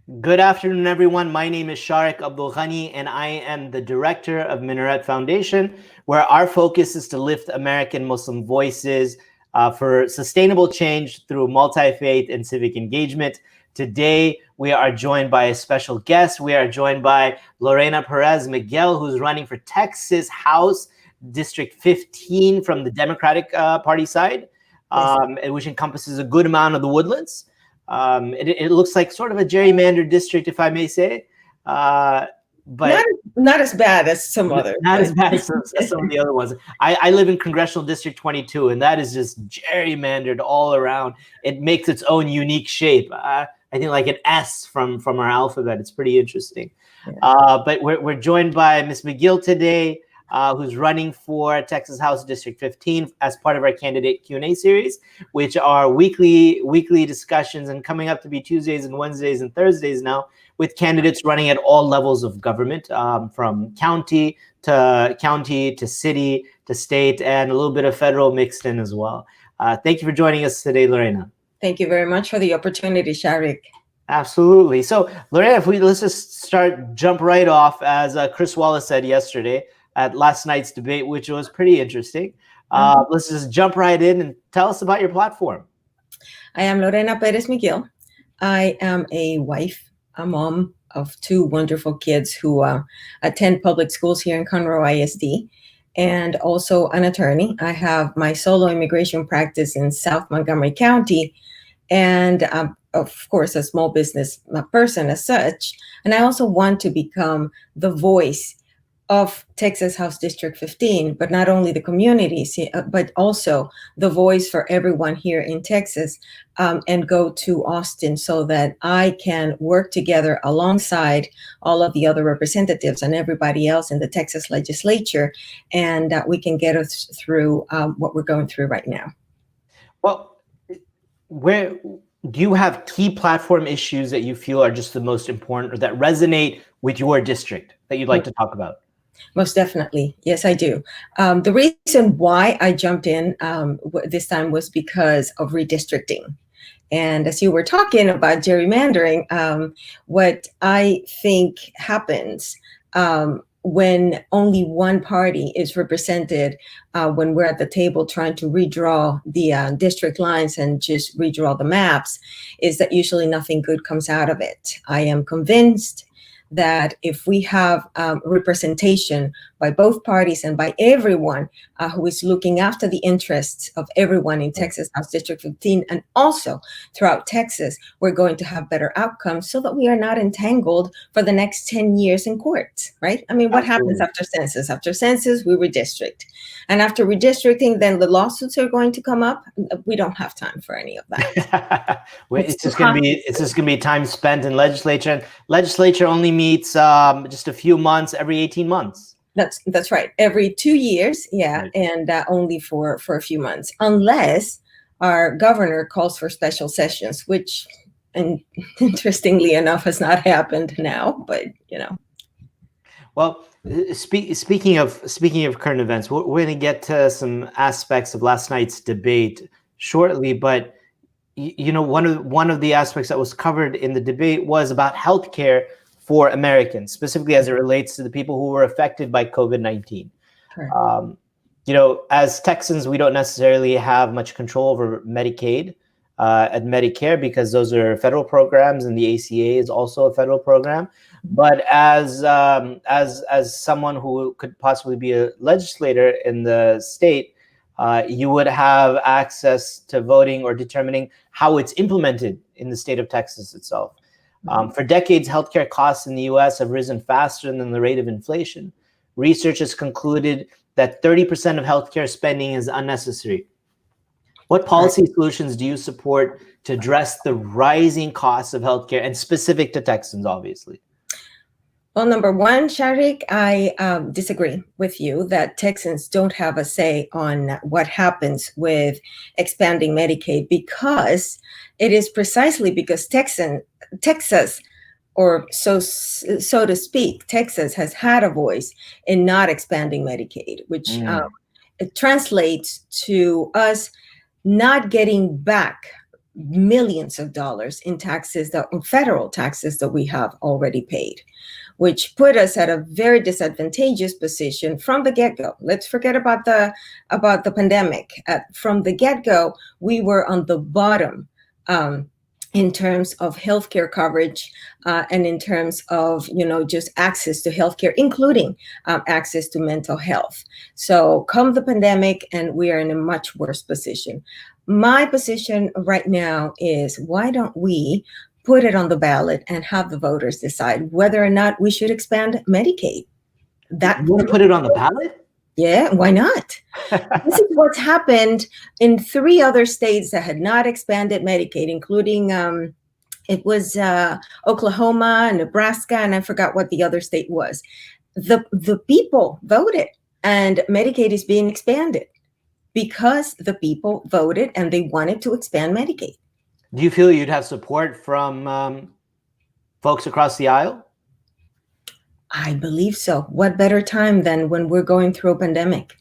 Good afternoon, everyone. My name is Sharik Abdul Ghani, and I am the director of Minaret Foundation, where our focus is to lift American Muslim voices for sustainable change through multi-faith and civic engagement. Today, we are joined by a special guest. We are joined by Lorena Perez McGill, who's running for Texas House District 15 from the Democratic Party side, which encompasses a good amount of the Woodlands. It looks like sort of a gerrymandered district, if I may say, but not as bad as some others. Not as bad as some of the other ones. I live in Congressional District 22, and that is just gerrymandered all around. It makes its own unique shape. I think like an S from our alphabet. It's pretty interesting. Yeah. But we're joined by Ms. McGill today, who's running for Texas House District 15 as part of our candidate Q&A series, which are weekly discussions and coming up to be Tuesdays and Wednesdays and Thursdays now, with candidates running at all levels of government, from county to city to state, and a little bit of federal mixed in as well. Thank you for joining us today, Lorena. Thank you very much for the opportunity, Sharik. Absolutely. So, Lorena, let's just jump right off, as Chris Wallace said yesterday at last night's debate, which was pretty interesting. Let's just jump right in and tell us about your platform. I am Lorena Perez McGill. I am a wife, a mom of two wonderful kids who attend public schools here in Conroe ISD, and also an attorney. I have my solo immigration practice in South Montgomery County, and of course, a small business person as such. And I also want to become the voice of Texas House District 15, but not only the communities, but also the voice for everyone here in Texas, and go to Austin so that I can work together alongside all of the other representatives and everybody else in the Texas legislature, and we can get us through what we're going through right now. Well, where do you have key platform issues that you feel are just the most important or that resonate with your district that you'd like to talk about? Most definitely. Yes, I do. The reason why I jumped in this time was because of redistricting. And as you were talking about gerrymandering, what I think happens when only one party is represented, when we're at the table trying to redraw the district lines and just redraw the maps, is that usually nothing good comes out of it. I am convinced that if we have representation by both parties and by everyone who is looking after the interests of everyone in Texas House District 15 and also throughout Texas, we're going to have better outcomes so that we are not entangled for the next 10 years in court, right? I mean, what happens after census? After census, we redistrict. And after redistricting, then the lawsuits are going to come up. We don't have time for any of that. It's just going to be time spent in legislature. And legislature only meets just a few months every 18 months. That's right. Every 2 years, yeah, right. And only for a few months, unless our governor calls for special sessions, which, and interestingly enough, has not happened now. But you know. Well, speaking of current events, we're going to get to some aspects of last night's debate shortly. But you know, one of the aspects that was covered in the debate was about healthcare for Americans, specifically as it relates to the people who were affected by COVID-19. You know, as Texans, we don't necessarily have much control over Medicaid and Medicare because those are federal programs, and the ACA is also a federal program. But as someone who could possibly be a legislator in the state, you would have access to voting or determining how it's implemented in the state of Texas itself. For decades, healthcare costs in the U.S. have risen faster than the rate of inflation. Research has concluded that 30% of healthcare spending is unnecessary. What policy solutions do you support to address the rising costs of healthcare, and specific to Texans, obviously? Well, number one, Sharik, I disagree with you that Texans don't have a say on what happens with expanding Medicaid, because it is precisely because Texas, or so to speak, Texas has had a voice in not expanding Medicaid, which it translates to us not getting back millions of dollars in taxes, federal taxes that we have already paid, which put us at a very disadvantageous position from the get-go. Let's forget about the pandemic. From the get-go, we were on the bottom in terms of healthcare coverage and in terms of just access to healthcare, including access to mental health. So come the pandemic, and we are in a much worse position. My position right now is, why don't we put it on the ballot and have the voters decide whether or not we should expand Medicaid? You want to put it on the ballot? Yeah, why not? This is what's happened in 3 other states that had not expanded Medicaid, including it was Oklahoma and Nebraska, and I forgot what the other state was. The people voted, and Medicaid is being expanded because the people voted and they wanted to expand Medicaid. Do you feel you'd have support from folks across the aisle? I believe so. What better time than when we're going through a pandemic?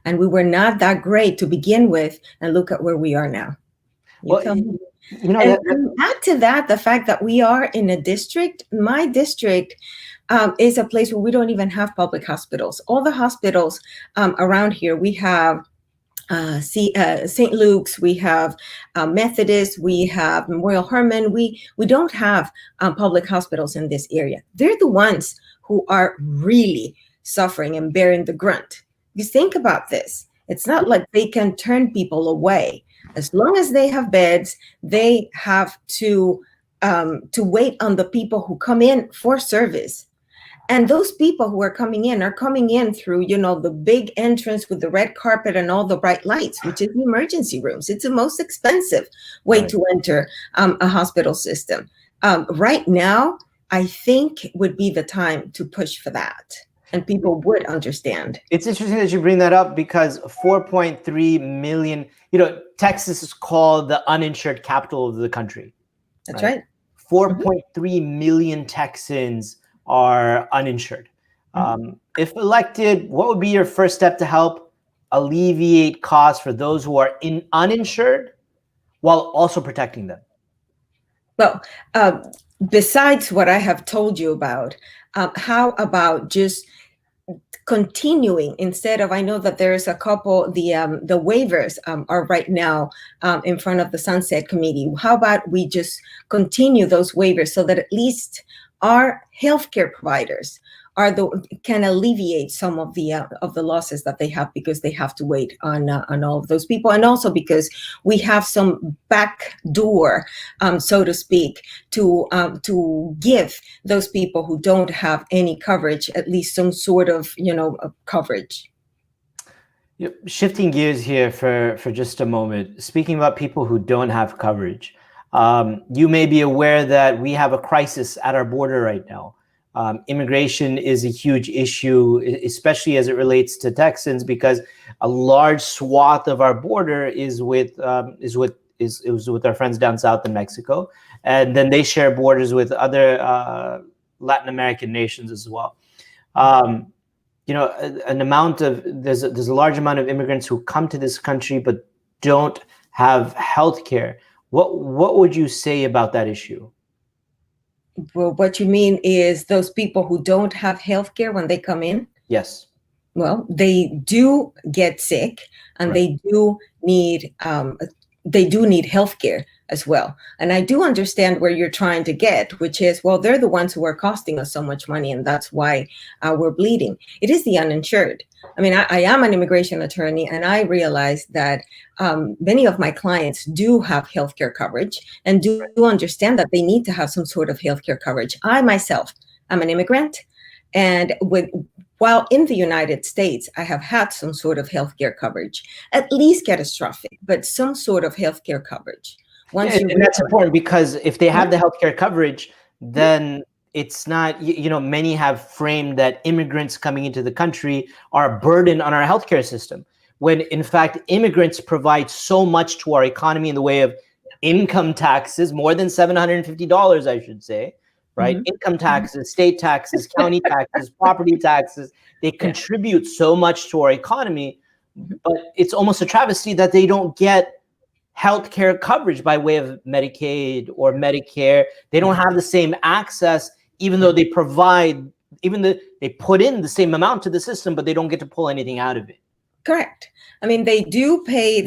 And we were not that great to begin with, and look at where we are now. And add to that the fact that we are in a district. My district is a place where we don't even have public hospitals. All the hospitals around here, we have St. Luke's, we have Methodist, we have Memorial Hermann. We don't have public hospitals in this area. They're the ones who are really suffering and bearing the grunt. You think about this. It's not like they can turn people away. As long as they have beds, they have to wait on the people who come in for service. And those people who are coming in through, the big entrance with the red carpet and all the bright lights, which is the emergency rooms. It's the most expensive way to enter a hospital system. Right now, I think would be the time to push for that, and people would understand. It's interesting that you bring that up, because 4.3 million, Texas is called the uninsured capital of the country. That's right. 4.3 million Texans are uninsured. If elected, what would be your first step to help alleviate costs for those who are uninsured while also protecting them? Well, besides what I have told you about, how about just continuing instead of, I know that there's a couple, the waivers are right now in front of the Sunset Committee. How about we just continue those waivers so that at least our healthcare providers can alleviate some of the losses that they have, because they have to wait on all of those people, and also because we have some back door, so to speak, to give those people who don't have any coverage at least some sort of coverage. Shifting gears here for just a moment, speaking about people who don't have coverage, you may be aware that we have a crisis at our border right now. Immigration is a huge issue, especially as it relates to Texans, because a large swath of our border is with our friends down south in Mexico, and then they share borders with other Latin American nations as well. There's a large amount of immigrants who come to this country but don't have health care. What would you say about that issue? Well, what you mean is those people who don't have health care when they come in? Yes. Well, they do get sick, and they do need health care as well. And I do understand where you're trying to get, which is, well, they're the ones who are costing us so much money, and that's why we're bleeding. It is the uninsured. I mean, I am an immigration attorney, and I realize that many of my clients do have healthcare coverage and do understand that they need to have some sort of healthcare coverage. I myself am an immigrant, and while in the United States, I have had some sort of healthcare coverage, at least catastrophic, but some sort of healthcare coverage. And that's important, because if they have the healthcare coverage, then it's not, many have framed that immigrants coming into the country are a burden on our healthcare system, when in fact, immigrants provide so much to our economy in the way of income taxes, more than $750, I should say, right? Mm-hmm. Income taxes, state taxes, county taxes, property taxes, they contribute so much to our economy, but it's almost a travesty that they don't get healthcare coverage by way of Medicaid or Medicare. They don't have the same access, even though they provide, even though they put in the same amount to the system, but they don't get to pull anything out of it. Correct. I mean, they do pay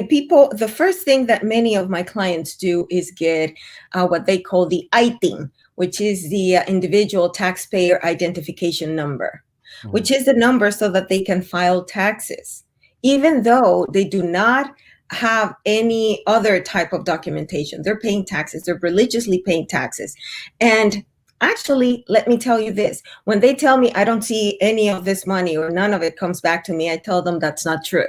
people, the first thing that many of my clients do is get what they call the ITIN, which is the individual taxpayer identification number, which is the number so that they can file taxes, even though they do not have any other type of documentation. They're paying taxes. They're religiously paying taxes. And actually, let me tell you this. When they tell me I don't see any of this money or none of it comes back to me, I tell them that's not true.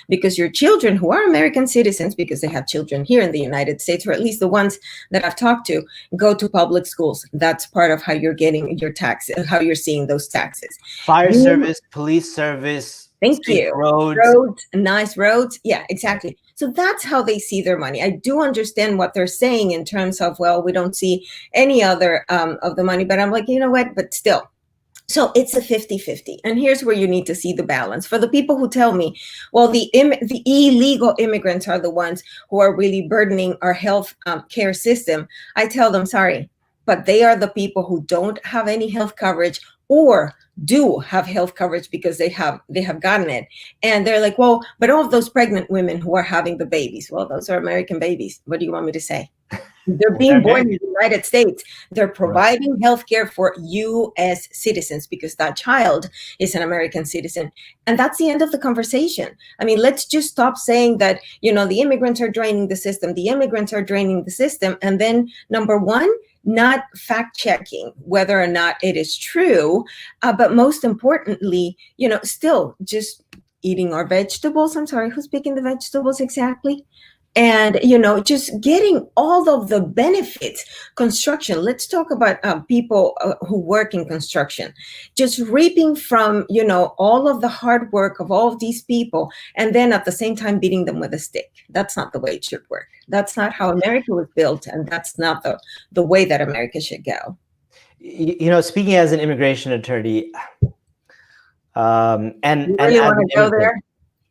Because your children who are American citizens, because they have children here in the United States, or at least the ones that I've talked to, go to public schools. That's part of how you're getting your taxes, how you're seeing those taxes. Fire service, police service. Thank you. Roads, nice roads. Yeah, exactly. So that's how they see their money. I do understand what they're saying in terms of, well, we don't see any other of the money, but I'm like, you know what, but still. So it's a 50-50. And here's where you need to see the balance. For the people who tell me, well, the illegal immigrants are the ones who are really burdening our health care system. I tell them, sorry, but they are the people who don't have any health coverage or do have health coverage because they have gotten it. And they're like, well, but all of those pregnant women who are having the babies, well, those are American babies. What do you want me to say? They're being born in the United States. They're providing health care for U.S. citizens because that child is an American citizen. And that's the end of the conversation. I mean, let's just stop saying that, the immigrants are draining the system. The immigrants are draining the system. And then number one, not fact checking whether or not it is true. But most importantly, still just eating our vegetables. I'm sorry, who's picking the vegetables exactly? And, just getting all of the benefits. Construction. Let's talk about people who work in construction, just reaping from, all of the hard work of all of these people. And then at the same time, beating them with a stick. That's not the way it should work. That's not how America was built. And that's not the way that America should go. Speaking as an immigration attorney, and you really want to go there?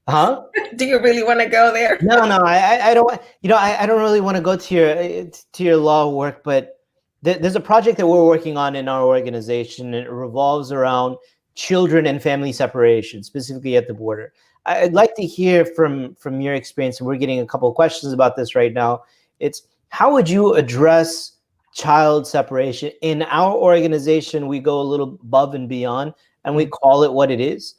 Huh? Do you really want to go there? No, I don't. I don't really want to go to your law work, but there's a project that we're working on in our organization, and it revolves around children and family separation, specifically at the border. I'd like to hear from your experience, and we're getting a couple of questions about this right now. It's how would you address child separation? In our organization, we go a little above and beyond, and we call it what it is.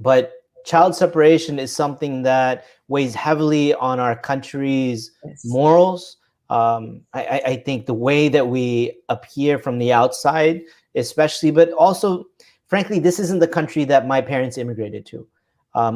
But child separation is something that weighs heavily on our country's morals. I think the way that we appear from the outside, especially, but also, frankly, this isn't the country that my parents immigrated to,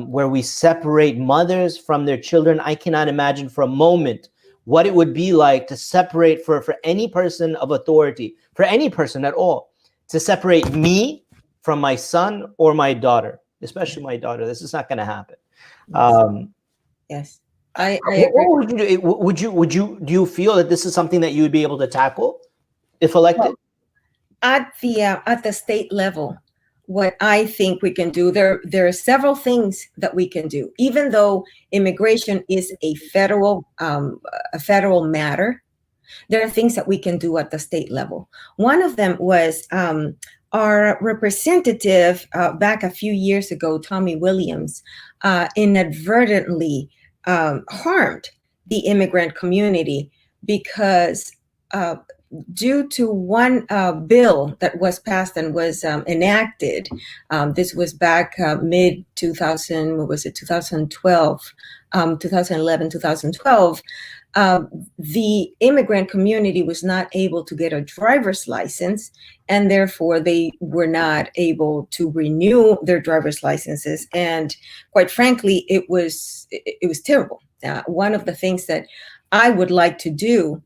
where we separate mothers from their children. I cannot imagine for a moment what it would be like to separate for any person of authority, for any person at all, to separate me from my son or my daughter. Especially my daughter. This is not going to happen. Yes, I agree. What would you do? You feel that this is something that you would be able to tackle if elected? Well, at the state level, what I think we can do, there are several things that we can do. Even though immigration is a federal matter, there are things that we can do at the state level. One of them was our representative back a few years ago, Tommy Williams, inadvertently harmed the immigrant community because due to one bill that was passed and was enacted, this was back mid 2000, what was it, 2012, 2011, 2012, the immigrant community was not able to get a driver's license, and therefore they were not able to renew their driver's licenses. And quite frankly, it was terrible. One of the things that I would like to do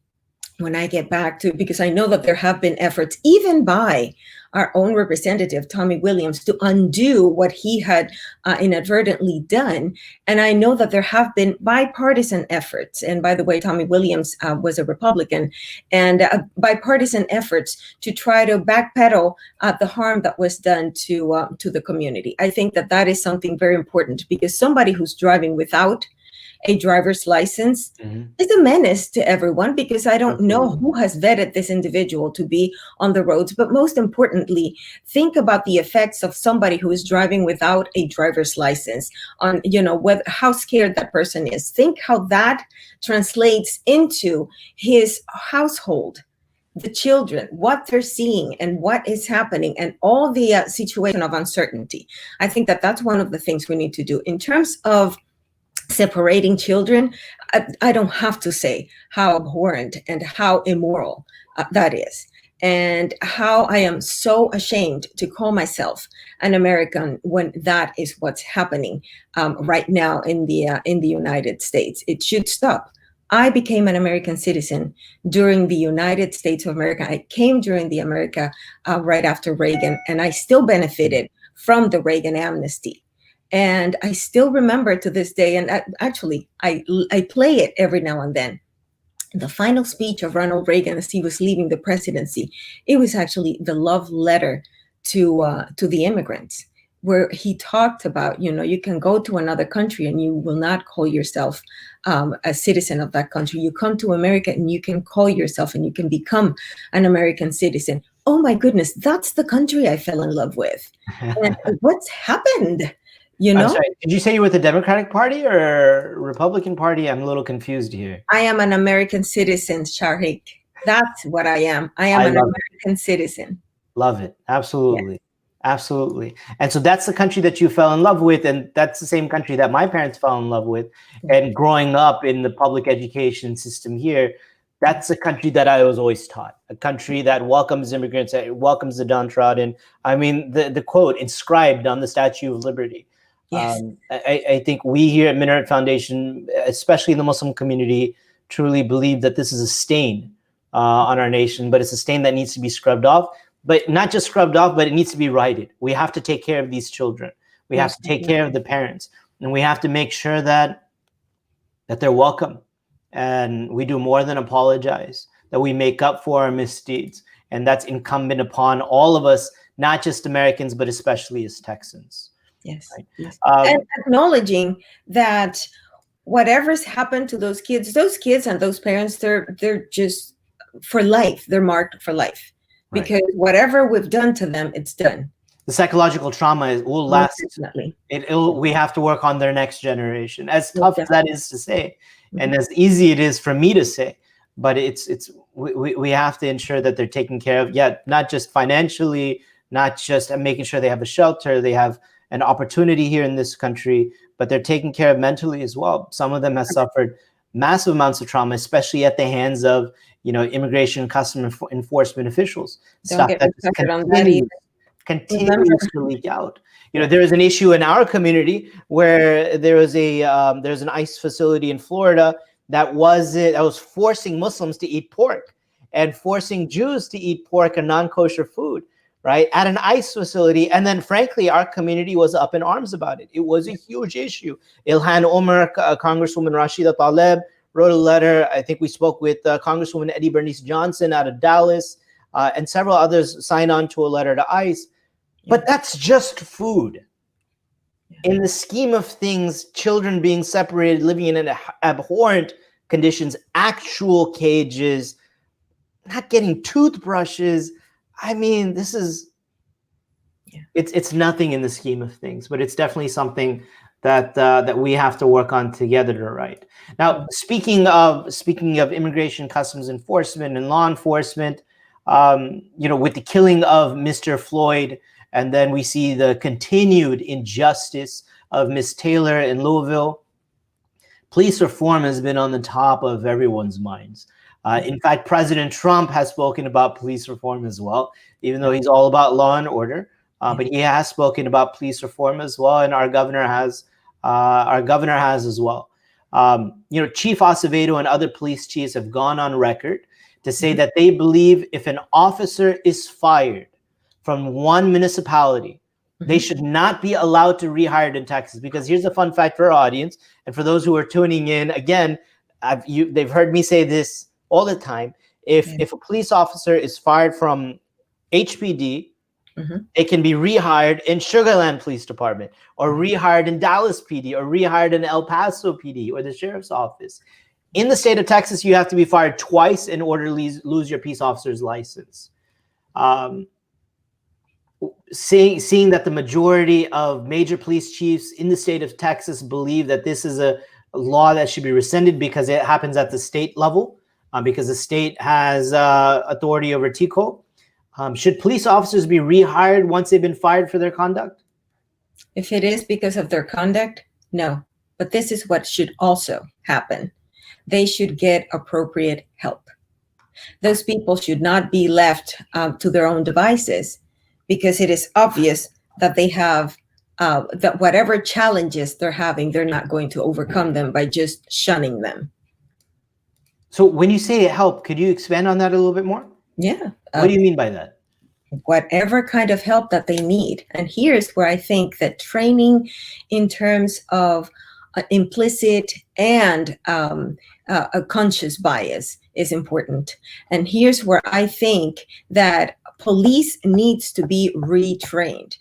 when I get back to, because I know that there have been efforts, even by our own representative, Tommy Williams, to undo what he had inadvertently done. And I know that there have been bipartisan efforts. And by the way, Tommy Williams was a Republican, and bipartisan efforts to try to backpedal the harm that was done to the community. I think that is something very important, because somebody who's driving without a driver's license Mhm. is a menace to everyone, because I don't know Absolutely. who has vetted this individual to be on the roads. But most importantly, think about the effects of somebody who is driving without a driver's license on, how scared that person is. Think how that translates into his household, the children, what they're seeing and what is happening, and all the situation of uncertainty. I think that that's one of the things we need to do in terms of separating children. I don't have to say how abhorrent and how immoral that is, and how I am so ashamed to call myself an American when that is what's happening right now in the United States. It should stop. I became an American citizen during the United States of America. I came during the America right after Reagan, and I still benefited from the Reagan amnesty. And I still remember to this day, and actually, I play it every now and then. The final speech of Ronald Reagan as he was leaving the presidency, it was actually the love letter to the immigrants, where he talked about, you can go to another country and you will not call yourself a citizen of that country. You come to America and you can call yourself and you can become an American citizen. Oh my goodness, that's the country I fell in love with. And what's happened? I'm sorry. Did you say you were with the Democratic Party or Republican Party? I'm a little confused here. I am an American citizen, Sharik. That's what I am. I am an American citizen. Love it. Absolutely. Yeah. Absolutely. And so that's the country that you fell in love with. And that's the same country that my parents fell in love with. And growing up in the public education system here, that's a country that I was always taught, a country that welcomes immigrants, that welcomes the downtrodden. I mean, the quote inscribed on the Statue of Liberty. Yes. I think we here at Minaret Foundation, especially in the Muslim community, truly believe that this is a stain on our nation, but it's a stain that needs to be scrubbed off. But not just scrubbed off, but it needs to be righted. We have to take care of these children. We have to take care of the parents, and we have to make sure that they're welcome. And we do more than apologize, that we make up for our misdeeds. And that's incumbent upon all of us, not just Americans, but especially as Texans. Yes. Right? Yes. And acknowledging that whatever's happened to those kids and those parents, they're just for life. They're marked for life. Right. Because whatever we've done to them, it's done. The psychological trauma will last. Definitely. We have to work on their next generation. As tough as that is to say, and as easy it is for me to say, but we have to ensure that they're taken care of. Yet not just financially, not just making sure they have a shelter, they have an opportunity here in this country, but they're taken care of mentally as well. Some of them have suffered massive amounts of trauma, especially at the hands of immigration and customs enforcement officials. Stuff that continues to leak out. There is an issue in our community where there's an ICE facility in Florida that was forcing Muslims to eat pork and forcing Jews to eat pork and non-kosher food, right, at an ICE facility. And then, frankly, our community was up in arms about it. It was a huge issue. Ilhan Omar, Congresswoman Rashida Tlaib, wrote a letter. I think we spoke with Congresswoman Eddie Bernice Johnson out of Dallas, and several others signed on to a letter to ICE. But that's just food. In the scheme of things, children being separated, living in abhorrent conditions, actual cages, not getting toothbrushes. I mean, this is, it's nothing in the scheme of things, but it's definitely something that we have to work on together to right. Now, speaking of immigration, customs enforcement, and law enforcement, with the killing of Mr. Floyd, and then we see the continued injustice of Miss Taylor in Louisville, police reform has been on the top of everyone's minds. In fact, President Trump has spoken about police reform as well, even though he's all about law and order. But he has spoken about police reform as well, and our governor has as well. Chief Acevedo and other police chiefs have gone on record to say that they believe if an officer is fired from one municipality, they should not be allowed to rehired in Texas. Because here's a fun fact for our audience, and for those who are tuning in, again, they've heard me say this all the time. If a police officer is fired from HPD They can be rehired in Sugar Land Police Department, or rehired in Dallas PD, or rehired in El Paso PD, or the sheriff's office. In the state of Texas, you have to be fired twice in order to lose your peace officer's license. Seeing that the majority of major police chiefs in the state of Texas believe that this is a law that should be rescinded because it happens at the state level, because the state has authority over TCO. Should police officers be rehired once they've been fired for their conduct? If it is because of their conduct, no. But this is what should also happen. They should get appropriate help. Those people should not be left to their own devices, because it is obvious that they have that whatever challenges they're having, they're not going to overcome them by just shunning them. So when you say help, could you expand on that a little bit more? Yeah. What do you mean by that? Whatever kind of help that they need. And here's where I think that training in terms of implicit and a conscious bias is important. And here's where I think that police needs to be retrained.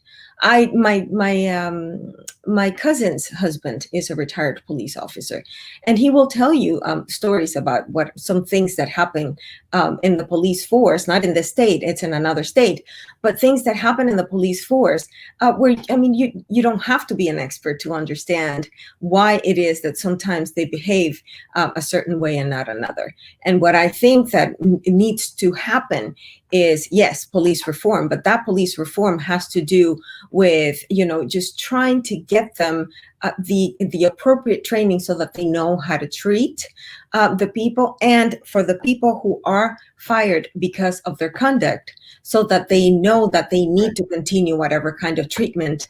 My cousin's husband is a retired police officer, and he will tell you stories about some things that happen in the police force, not in the state, it's in another state, but things that happen in the police force where, I mean, you don't have to be an expert to understand why it is that sometimes they behave a certain way and not another. And what I think that needs to happen is, yes, police reform, but that police reform has to do with, just trying to get them the appropriate training so that they know how to treat the people, and for the people who are fired because of their conduct, so that they know that they need to continue whatever kind of treatment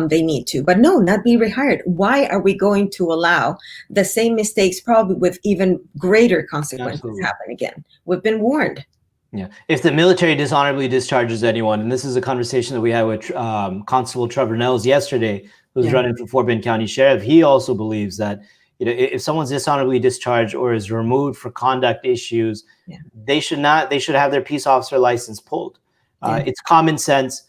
they need to. But no, not be rehired. Why are we going to allow the same mistakes, probably with even greater consequences, happen again? We've been warned. Yeah. If the military dishonorably discharges anyone, and this is a conversation that we had with Constable Trevor Nels yesterday, who's running for Fort Bend County Sheriff, he also believes that if someone's dishonorably discharged or is removed for conduct issues, they should have their peace officer license pulled. It's common sense,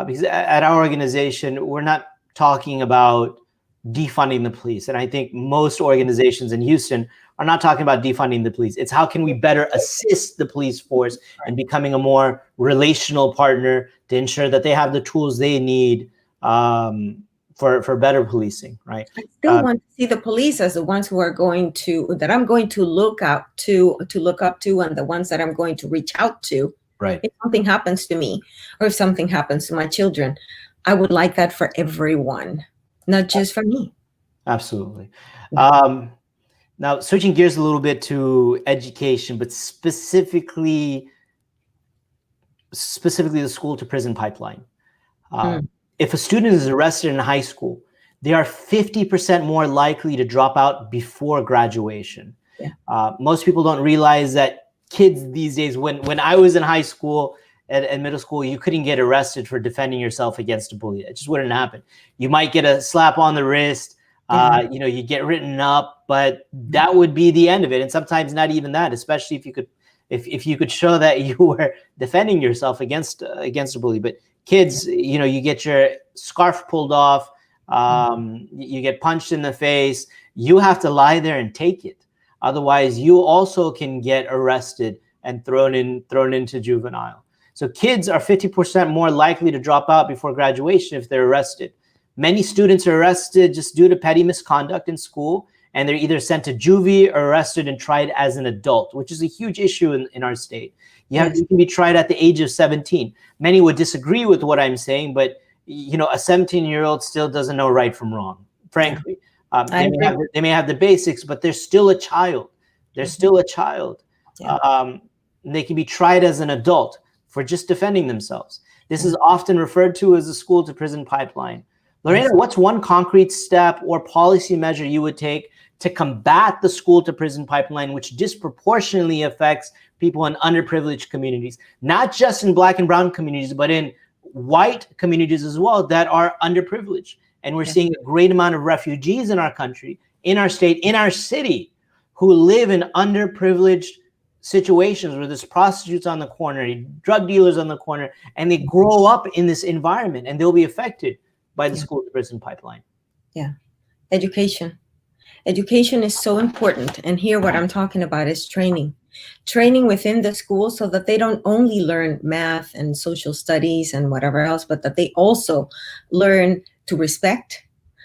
because at our organization, we're not talking about defunding the police. And I think most organizations in Houston are not talking about defunding the police. It's how can we better assist the police force in becoming a more relational partner to ensure that they have the tools they need for better policing, right? I still want to see the police as the ones who are that I'm going to look up to, and the ones that I'm going to reach out to. Right. If something happens to me, or if something happens to my children, I would like that for everyone, not just for me. Absolutely. Now, switching gears a little bit to education, but specifically the school to prison pipeline. If a student is arrested in high school, they are 50% more likely to drop out before graduation. Most people don't realize that kids these days, when I was in high school and middle school, you couldn't get arrested for defending yourself against a bully. It just wouldn't happen. You might get a slap on the wrist. You get written up, but that would be the end of it. And sometimes not even that, especially if you could show that you were defending yourself against a bully. But kids, you get your scarf pulled off, you get punched in the face, you have to lie there and take it. Otherwise, you also can get arrested and thrown into juvenile. So kids are 50% more likely to drop out before graduation if they're arrested. Many students are arrested just due to petty misconduct in school, and they're either sent to juvie or arrested and tried as an adult, which is a huge issue in our state. You can be tried at the age of 17. Many would disagree with what I'm saying, but a 17-year-old still doesn't know right from wrong, frankly. They may have the basics, but they're still a child. They're still a child. They can be tried as an adult for just defending themselves. This is often referred to as the school to prison pipeline. Lorena, what's one concrete step or policy measure you would take to combat the school to prison pipeline, which disproportionately affects people in underprivileged communities, not just in Black and brown communities, but in white communities as well that are underprivileged? And we're seeing a great amount of refugees in our country, in our state, in our city, who live in underprivileged situations where there's prostitutes on the corner, drug dealers on the corner, and they grow up in this environment and they'll be affected by the school to prison pipeline. Yeah. Education. Education is so important. And here what I'm talking about is training. Training within the school so that they don't only learn math and social studies and whatever else, but that they also learn to respect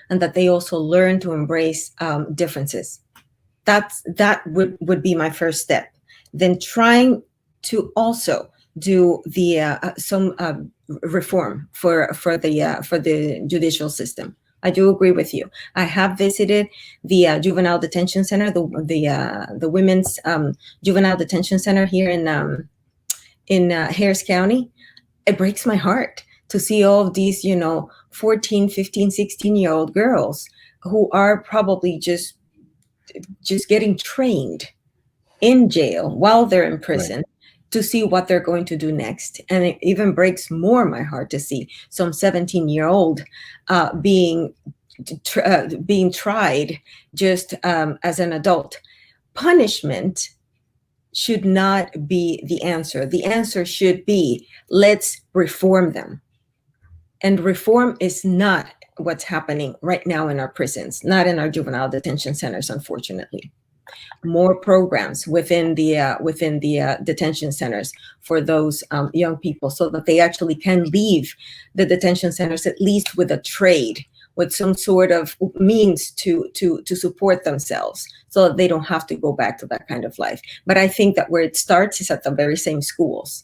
and that they also learn to embrace differences. That would be my first step. Then trying to also do the some reform for the judicial system. I do agree with you. I have visited the juvenile detention center, the women's juvenile detention center here in Harris County. It breaks my heart to see all of these, 14, 15, 16-year-old girls who are probably just getting trained in jail while they're in prison. Right. To see what they're going to do next. And it even breaks more my heart to see some 17-year-old being tried just as an adult. Punishment should not be the answer. The answer should be, let's reform them. And reform is not what's happening right now in our prisons, not in our juvenile detention centers, unfortunately. More programs within the detention centers for those young people, so that they actually can leave the detention centers at least with a trade, with some sort of means to support themselves, so that they don't have to go back to that kind of life. But I think that where it starts is at the very same schools.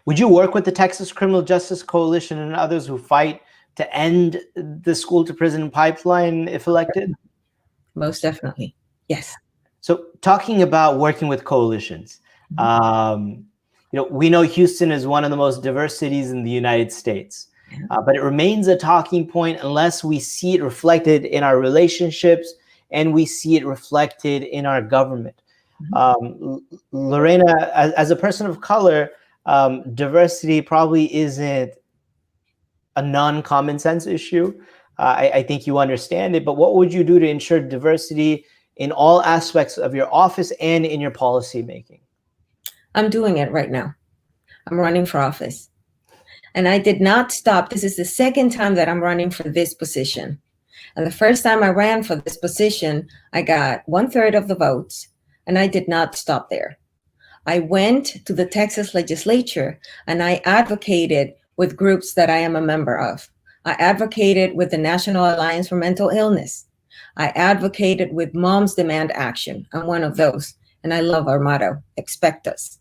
Would you work with the Texas Criminal Justice Coalition and others who fight to end the school to prison pipeline if elected? Most definitely, yes. So talking about working with coalitions, we know Houston is one of the most diverse cities in the United States, but it remains a talking point unless we see it reflected in our relationships and we see it reflected in our government. Lorena, as a person of color, diversity probably isn't a non-common sense issue. I think you understand it, but what would you do to ensure diversity in all aspects of your office and in your policy making? I'm doing it right now. I'm running for office. And I did not stop. This is the second time that I'm running for this position. And the first time I ran for this position, I got 1/3 of the votes, and I did not stop there. I went to the Texas legislature and I advocated with groups that I am a member of. I advocated with the National Alliance for Mental Illness. I advocated with Moms Demand Action. I'm one of those. And I love our motto, expect us.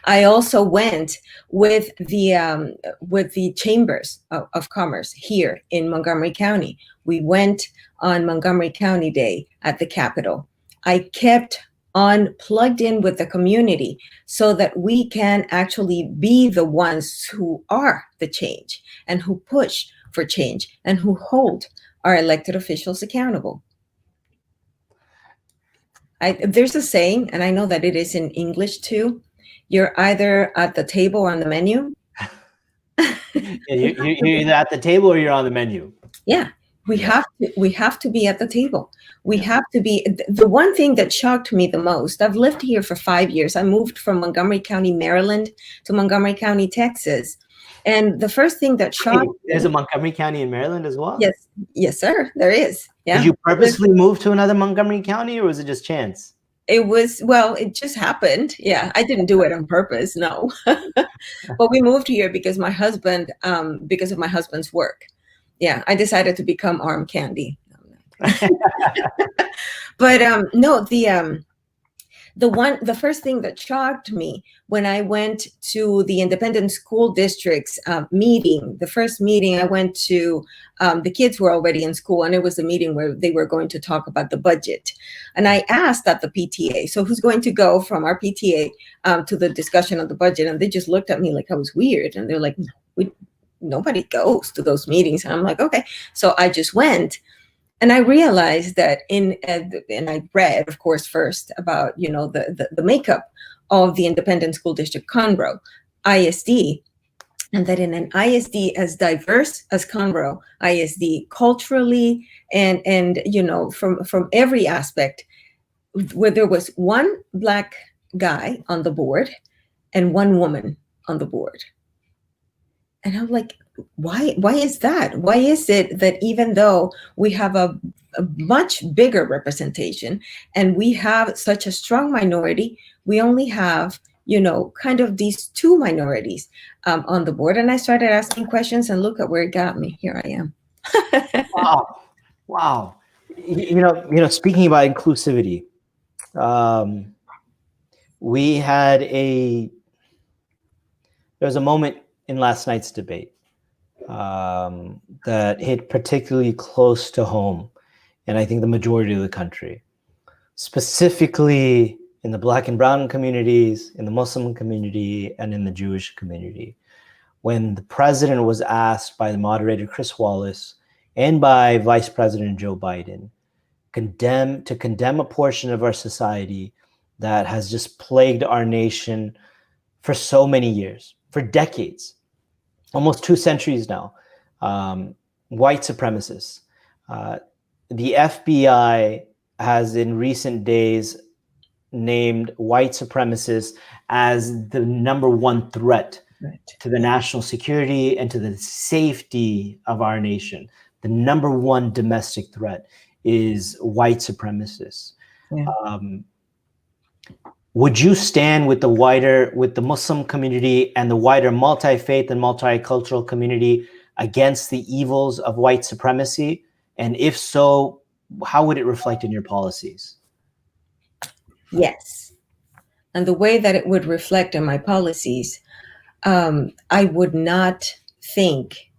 I also went with the chambers of commerce here in Montgomery County. We went on Montgomery County Day at the Capitol. I kept on plugged in with the community so that we can actually be the ones who are the change and who push for change and who hold our elected officials accountable. There's a saying, and I know that it is in English too, you're either at the table or on the menu. You're either at the table or you're on the menu. Yeah, we have to be at the table. We have to be. The one thing that shocked me the most, I've lived here for 5 years. I moved from Montgomery County, Maryland to Montgomery County, Texas. And the first thing that shocked There's a Montgomery County in Maryland as well? Yes, sir, there is. Yeah. Did you purposely move to another Montgomery County, or was it just chance? It just happened. Yeah, I didn't do it on purpose, no. But we moved here because because of my husband's work. Yeah, I decided to become arm candy. But no, the first thing that shocked me when I went to the independent school districts meeting, the first meeting I went to, the kids were already in school, and it was a meeting where they were going to talk about the budget. And I asked at the PTA, so who's going to go from our PTA to the discussion of the budget? And they just looked at me like I was weird. And they're like, nobody goes to those meetings. And I'm like, okay. So I just went. And I realized that and I read, of course, first about, the makeup of the independent school district Conroe ISD, and that in an ISD as diverse as Conroe ISD, culturally and from every aspect, where there was one Black guy on the board and one woman on the board. And I'm like, why is that? Why is it that even though we have a much bigger representation and we have such a strong minority, we only have, kind of these two minorities on the board? And I started asking questions, and look at where it got me. Here I am. Wow. Wow. Speaking about inclusivity, there was a moment in last night's debate that hit particularly close to home, and I think the majority of the country, specifically in the Black and brown communities, in the Muslim community, and in the Jewish community, when the president was asked by the moderator Chris Wallace and by Vice President Joe Biden to condemn a portion of our society that has just plagued our nation for so many years, for decades, almost 2 centuries now. White supremacists. The FBI has in recent days named white supremacists as the number one threat to the national security and to the safety of our nation. The number one domestic threat is white supremacists. Yeah. Would you stand with the Muslim community and the wider multi-faith and multicultural community against the evils of white supremacy? And if so, how would it reflect in your policies? Yes. And the way that it would reflect in my policies, I would not think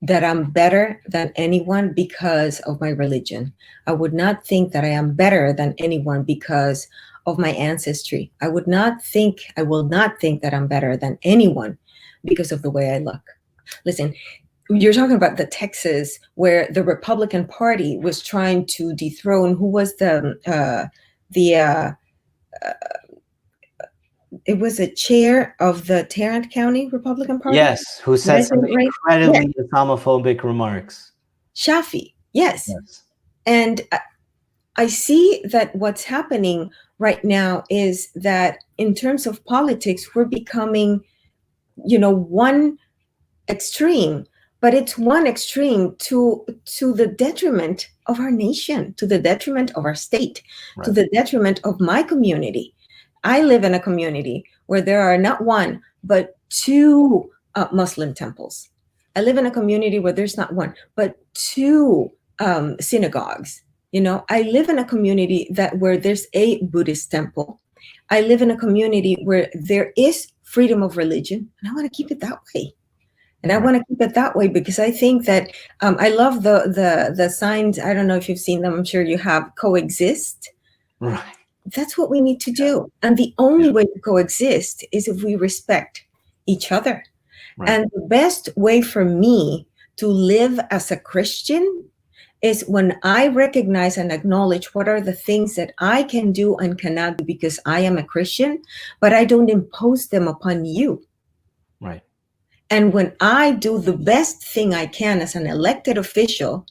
that I'm better than anyone because of my religion. I would not think that I am better than anyone because of my ancestry. I will not think that I'm better than anyone because of the way I look. Listen, you're talking about the Texas where the Republican Party was trying to dethrone, who was it was a chair of the Tarrant County Republican Party. Yes, who said some incredibly Islamophobic remarks. Shafi, yes. And I see that what's happening right now is that in terms of politics, we're becoming, one extreme, but it's one extreme to the detriment of our nation, to the detriment of our state, to the detriment of my community. I live in a community where there are not one, but two Muslim temples. I live in a community where there's not one, but two synagogues. I live in a community where there's a Buddhist temple. I live in a community where there is freedom of religion, and I want to keep it that way. And I want to keep it that way because I think that I love the signs. I don't know if you've seen them. I'm sure you have. Coexist. Right. That's what we need to do. And the only way to coexist is if we respect each other. Right. And the best way for me to live as a Christian is when I recognize and acknowledge what are the things that I can do and cannot do because I am a Christian, but I don't impose them upon you. Right. And when I do the best thing I can as an elected official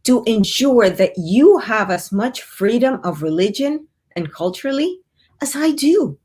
to ensure that you have as much freedom of religion and culturally as I do.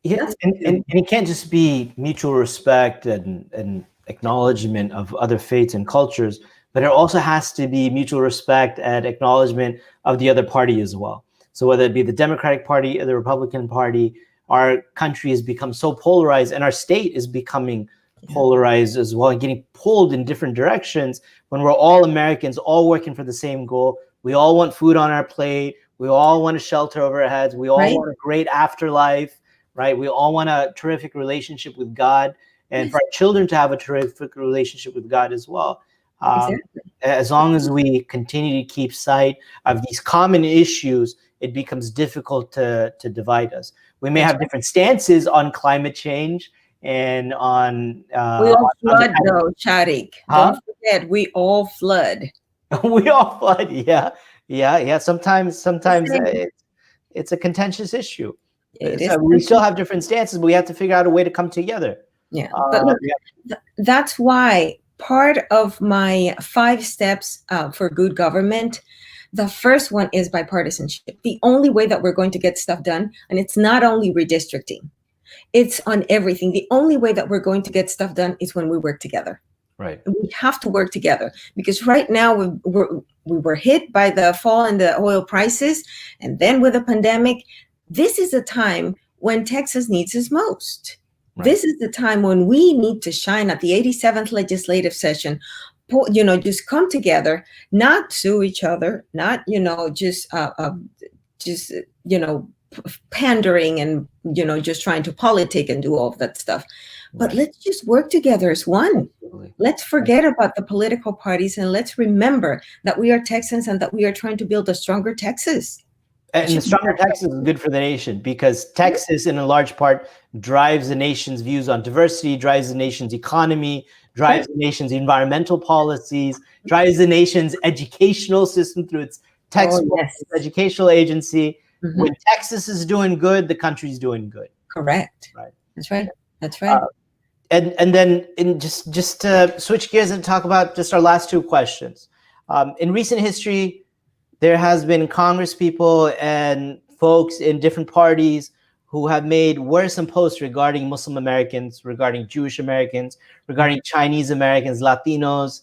Yeah, and it can't just be mutual respect and acknowledgement of other faiths and cultures, but it also has to be mutual respect and acknowledgement of the other party as well. So whether it be the Democratic Party or the Republican Party, our country has become so polarized and our state is becoming polarized as well and getting pulled in different directions when we're all Americans, all working for the same goal. We all want food on our plate. We all want a shelter over our heads. We all want a great afterlife, right? We all want a terrific relationship with God and for our children to have a terrific relationship with God as well. Exactly. As long as we continue to keep sight of these common issues, it becomes difficult to divide us. We may have different stances on climate change and on... we all flood though, Sharik. Don't forget, we all flood. We all flood, yeah. Sometimes it's a contentious issue. We still have different stances, but we have to figure out a way to come together. Yeah, but look, that's why part of my 5 steps for good government The first one is bipartisanship. The only way that we're going to get stuff done, and it's not only redistricting, it's on everything. The only way that we're going to get stuff done is when we work together. Right. We have to work together, because right now we were hit by the fall in the oil prices, and then with the pandemic. This is the time when Texas needs us most. Right. This is the time when we need to shine at the 87th legislative session. Just come together, not sue each other, not just pandering and just trying to politic and do all of that stuff. But let's just work together as one. Absolutely. Let's forget about the political parties, and let's remember that we are Texans and that we are trying to build a stronger Texas. And the stronger Texas is good for the nation, because Texas, in a large part, drives the nation's views on diversity, drives the nation's economy, drives the nation's environmental policies, drives the nation's educational system through its textbook, its educational agency. Mm-hmm. When Texas is doing good, the country's doing good. Correct. Right. That's right. That's right. And then just to switch gears and talk about just our last two questions. In recent history, there has been Congress people and folks in different parties who have made worrisome posts regarding Muslim Americans, regarding Jewish Americans, regarding Chinese Americans, Latinos.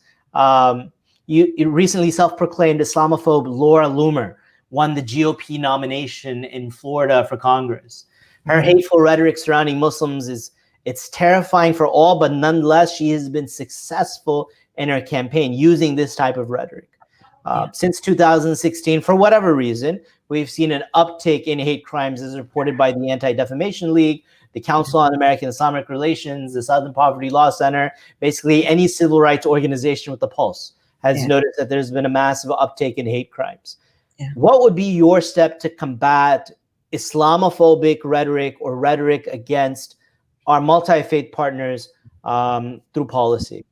You recently self-proclaimed Islamophobe Laura Loomer won the GOP nomination in Florida for Congress. Her hateful rhetoric surrounding Muslims it's terrifying for all, but nonetheless, she has been successful in her campaign using this type of rhetoric. Since 2016, for whatever reason, we've seen an uptick in hate crimes as reported by the Anti-Defamation League, the Council on American Islamic Relations, the Southern Poverty Law Center. Basically, any civil rights organization with a pulse has noticed that there's been a massive uptick in hate crimes. What would be your step to combat Islamophobic rhetoric or rhetoric against our multi-faith partners through policy?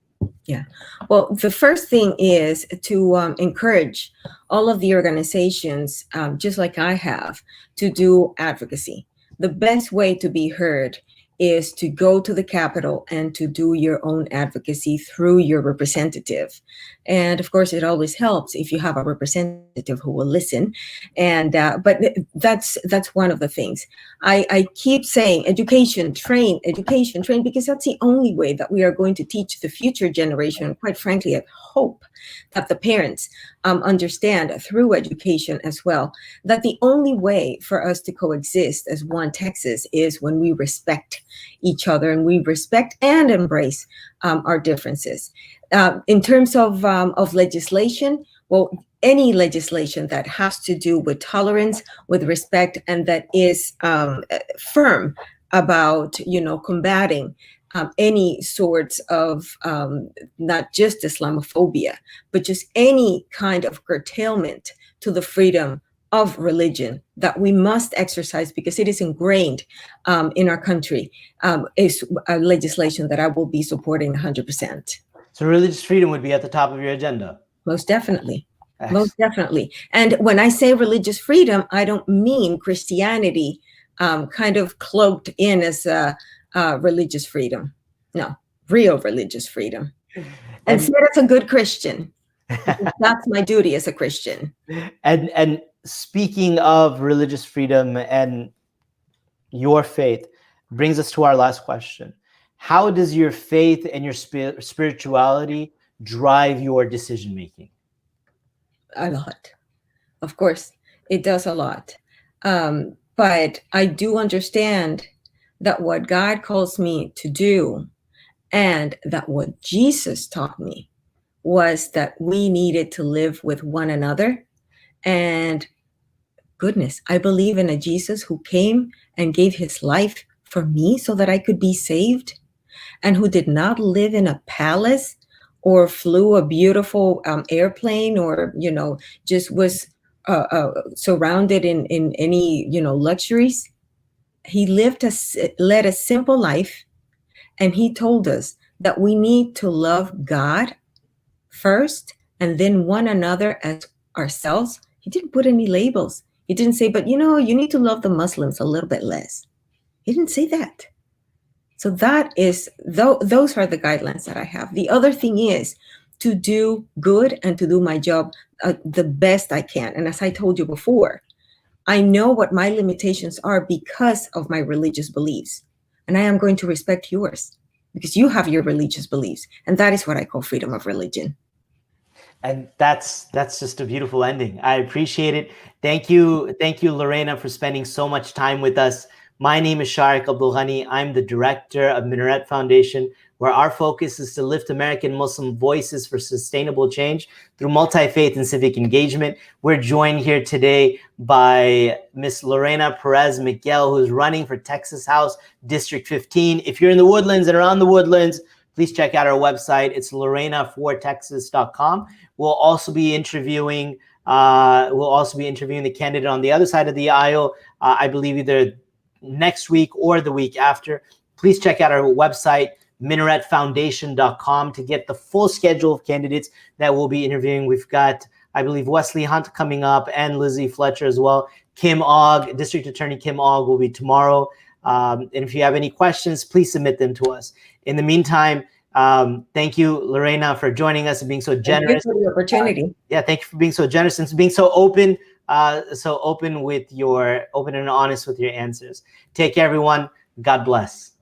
Yeah. Well, the first thing is to encourage all of the organizations, just like I have, to do advocacy. The best way to be heard is to go to the Capitol and to do your own advocacy through your representative. And of course, it always helps if you have a representative who will listen. And but that's one of the things. I keep saying education, train, because that's the only way that we are going to teach the future generation. Quite frankly, I hope that the parents understand through education as well, that the only way for us to coexist as one Texas is when we respect each other and we respect and embrace our differences. In terms of legislation, well, any legislation that has to do with tolerance, with respect, and that is firm about, combating any sorts of not just Islamophobia, but just any kind of curtailment to the freedom of religion that we must exercise because it is ingrained in our country, is a legislation that I will be supporting 100%. So religious freedom would be at the top of your agenda? Most definitely. Excellent. Most definitely. And when I say religious freedom, I don't mean Christianity kind of cloaked in as religious freedom. No, real religious freedom. And say it as a good Christian. That's my duty as a Christian. And speaking of religious freedom and your faith brings us to our last question. How does your faith and your spirituality drive your decision-making? A lot. Of course, it does a lot. But I do understand that what God calls me to do and that what Jesus taught me was that we needed to live with one another. And goodness, I believe in a Jesus who came and gave his life for me so that I could be saved, and who did not live in a palace or flew a beautiful airplane or, just was surrounded in any, luxuries. He led a simple life, and he told us that we need to love God first and then one another as ourselves. He didn't put any labels. He didn't say, but you need to love the Muslims a little bit less. He didn't say that. So that is, those are the guidelines that I have. The other thing is to do good and to do my job the best I can. And as I told you before, I know what my limitations are because of my religious beliefs. And I am going to respect yours because you have your religious beliefs. And that is what I call freedom of religion. And that's just a beautiful ending. I appreciate it. Thank you, Lorena, for spending so much time with us. My name is Sharik Abdul Ghani. I'm the director of Minaret Foundation, where our focus is to lift American Muslim voices for sustainable change through multi-faith and civic engagement. We're joined here today by Miss Lorena Perez McGill, who's running for Texas House District 15. If you're in the Woodlands and around the Woodlands, please check out our website. It's lorenafortexas.com. We'll also be interviewing the candidate on the other side of the aisle, I believe either next week or the week after. Please check out our website, minaretfoundation.com, to get the full schedule of candidates that we'll be interviewing. We've got, I believe, Wesley Hunt coming up and Lizzie Fletcher as well. Kim Ogg, District Attorney Kim Ogg, will be tomorrow. And if you have any questions, please submit them to us. In the meantime, thank you, Lorena, for joining us and being so generous. Thank you for the opportunity. Thank you for being so generous and being so open, open and honest with your answers. Take care, everyone. God bless.